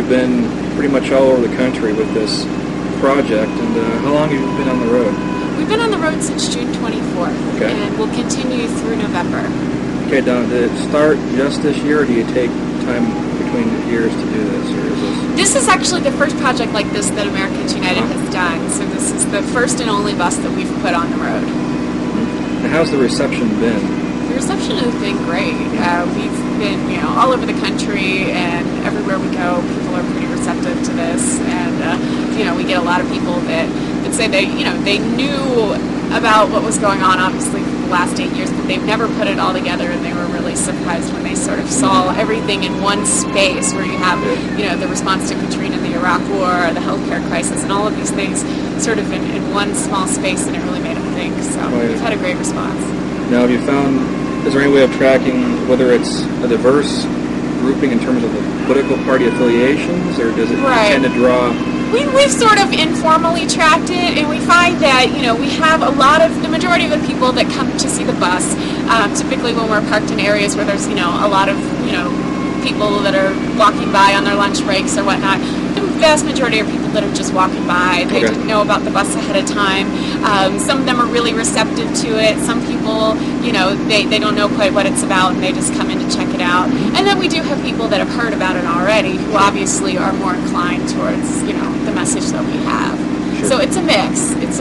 you've been pretty much all over the country with this project, and how long have you been on the road? We've been on the road since June 24th, okay. And we'll continue through November. Okay, Don, did it start just this year, or do you take time between years to do this, or is this? This is actually the first project like this that Americans United has done, so this is the first and only bus that we've put on the road. And how's the reception been? The reception has been great. We've been, all over the country, and everywhere we go, people are pretty receptive to this, and we get a lot of people that say they knew about what was going on, obviously, for the last 8 years, but they've never put it all together, and they were really surprised when they sort of saw everything in one space, where you have, the response to Katrina, the Iraq War, the healthcare crisis, and all of these things sort of in one small space, and it really made them think. So we've had a great response. Now, have you found, is there any way of tracking whether it's a diverse grouping in terms of the political party affiliations, or does it tend to draw? We've sort of informally tracked it, and we find that, we have the majority of the people that come to see the bus, typically when we're parked in areas where there's, a lot of, people that are walking by on their lunch breaks or whatnot. The vast majority are people that are just walking by. They didn't know about the bus ahead of time. Some of them are really receptive to it. Some people, they don't know quite what it's about, and they just come in to check it out. And then we do have people that have heard about it already, who obviously are more inclined towards, the message that we have. Sure. So it's a mix. It's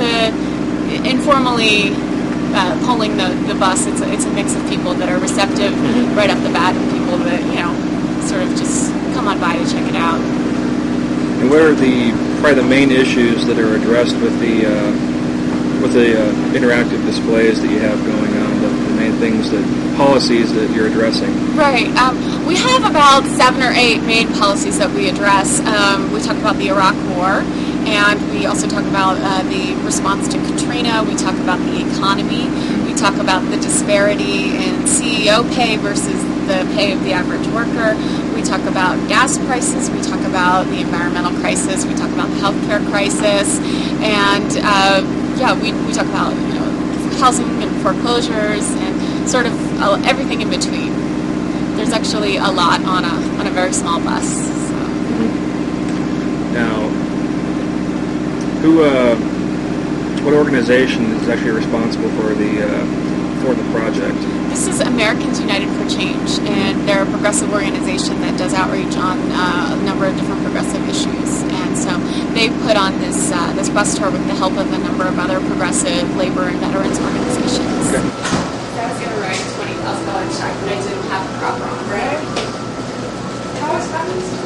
informally polling the bus. It's a mix of people that are receptive right off the bat, and people that, sort of just come on by to check it out. And what are probably the main issues that are addressed with the interactive displays that you have going on? The main things, policies that you're addressing? Right. We have about 7 or 8 main policies that we address. We talk about the Iraq War, and we also talk about the response to Katrina. We talk about the economy. We talk about the disparity in CEO pay versus the pay of the average worker. We talk about gas prices. We talk about the environmental crisis. We talk about the healthcare crisis, and we talk about housing and foreclosures and sort of everything in between. There's actually a lot on a very small bus. So. Now, what organization is actually responsible for the project? This is Americans United for Change, and they're a progressive organization that does outreach on a number of different progressive issues. And so they put on this bus tour with the help of a number of other progressive labor and veterans organizations. Okay. I was going to write $20,000 check, but I didn't have the proper envelope. How expensive?